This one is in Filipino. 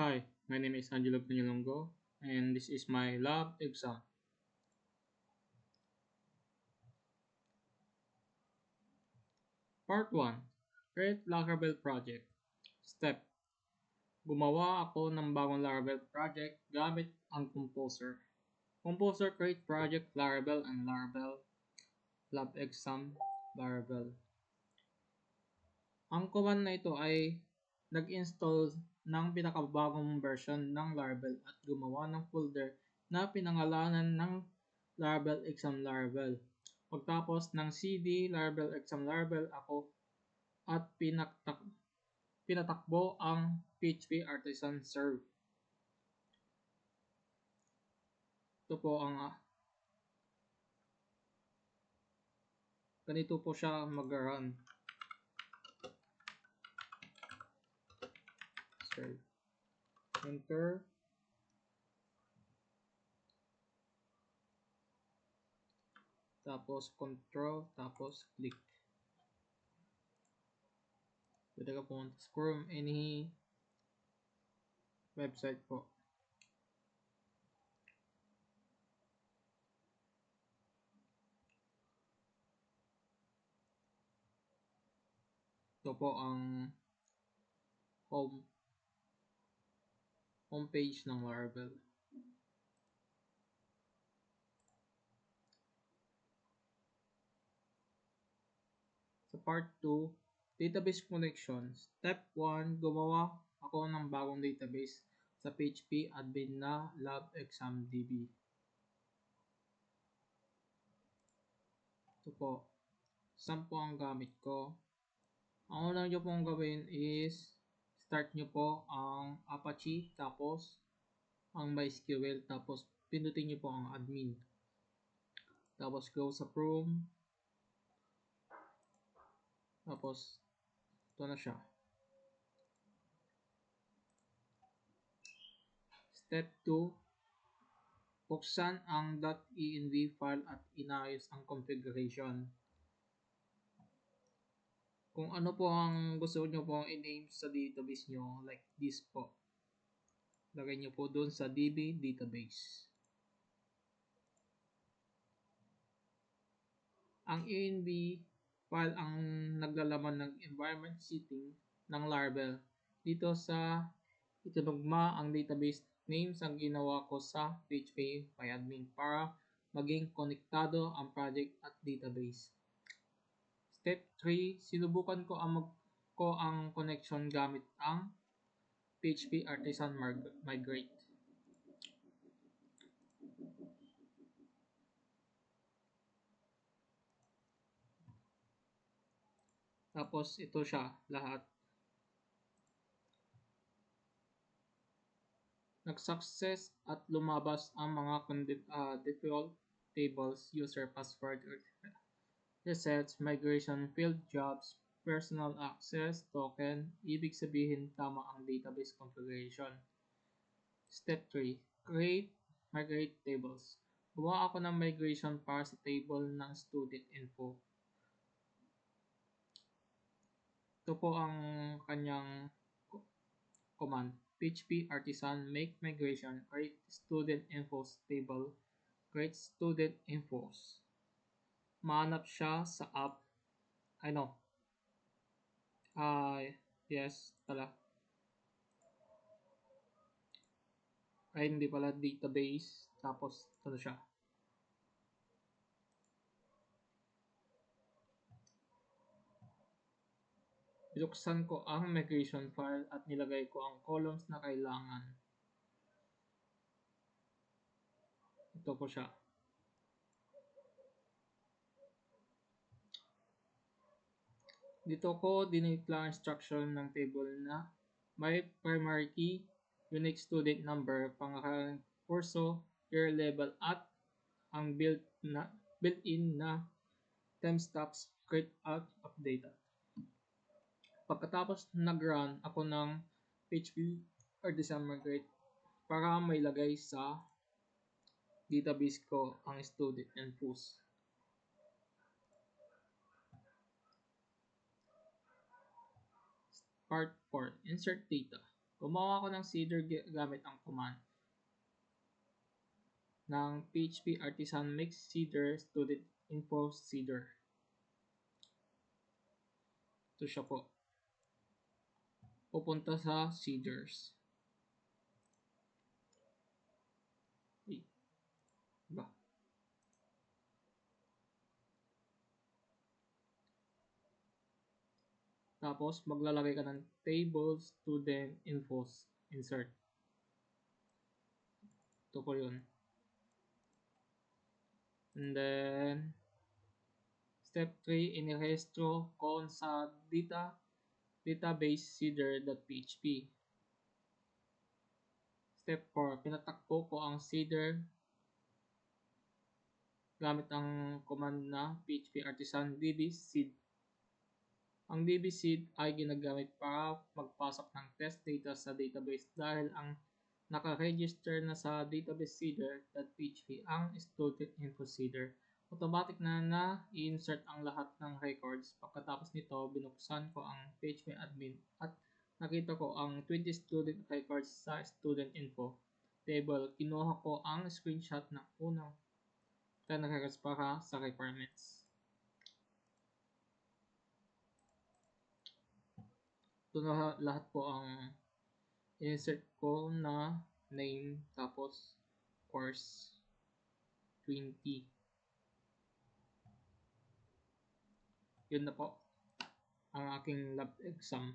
Hi, my name is Angelo Pinilongo, and this is my lab exam. Part 1. Create Laravel Project. Step. Gumawa ako ng bagong Laravel project gamit ang Composer. Composer create project Laravel and Laravel lab exam Laravel. Ang command na ito ay nag-install ng pinakabagong version ng Laravel at gumawa ng folder na pinangalanan ng Laravel exam Laravel. Pagtapos ng cd Laravel exam Laravel ako at pinatakbo ang PHP artisan serve. Ito po ang ganito po siya mag-run. Serve. Enter. Tapos control, tapos click. Pwede ka pumunta sa Chrome, any website po. Ito po ang homepage ng Laravel. Sa part 2, database connection. Step 1, gumawa ako ng bagong database sa PHP admin na LabExamDB. Ito po. Saan po ang gamit ko? Ang unang nyo pong gawin is start nyo po ang Apache, tapos ang MySQL, tapos pindutin nyo po ang admin. Tapos go sa Chrome. Tapos ito na siya. Step 2, buksan ang .env file at inayos ang configuration. Kung ano po ang gusto nyo po i-name sa database nyo, like this po. Lagay nyo po doon sa DB database. Ang env file ang naglalaman ng environment setting ng Laravel. Dito sa itinugma ang database names ang ginawa ko sa PHP MyAdmin para maging konektado ang project at database. Step 3, sinubukan ko ang connection gamit ang PHP Artisan Migrate. Tapos ito siya lahat. Nag-success at lumabas ang mga default tables, user password, resets, migration, field jobs, personal access, token. Ibig sabihin tama ang database configuration. Step 3, create migrate tables. Gumawa ako ng migration para sa table ng student info. Ito po ang kanyang command. PHP artisan make migration, create student infos table, create student infos. Mahanap siya sa app. Yes pala. Ay, hindi pala database. Tapos, ano siya? Binuksan ko ang migration file at nilagay ko ang columns na kailangan. Ito po siya. Dito ko dineclare instruction ng table na may primary key, unique student number, pangalan, kurso, year level at ang built-in na timestamps create out of data. Pagkatapos nag-run ako ng PHP Artisan Migrate para may lagay sa database ko ang student infos. Part 4, insert data. Gumawa ako ng seeder gamit ang command ng PHP Artisan Mix Seeder Student Info Seeder. Ito siya po. Pupunta sa seeders. Ba? Tapos, maglalagay ka ng table student infos. Insert. Ito po yun. And then, step 3, inirehistro ko sa database seeder.php. Step 4, pinatakbo ko ang seeder gamit ang command na php artisan dbseed. Ang dbseed ay ginagamit para magpasok ng test data sa database dahil ang naka-register na sa database seeder.php ang student info seeder. Automatic na na-insert ang lahat ng records. Pagkatapos nito, binuksan ko ang PHP admin at nakita ko ang 20 student records sa student info table. Kinuha ko ang screenshot ng unang 10 records para sa requirements. Ito na lahat po ang insert ko na name tapos course 20. Yun na po ang aking lab exam.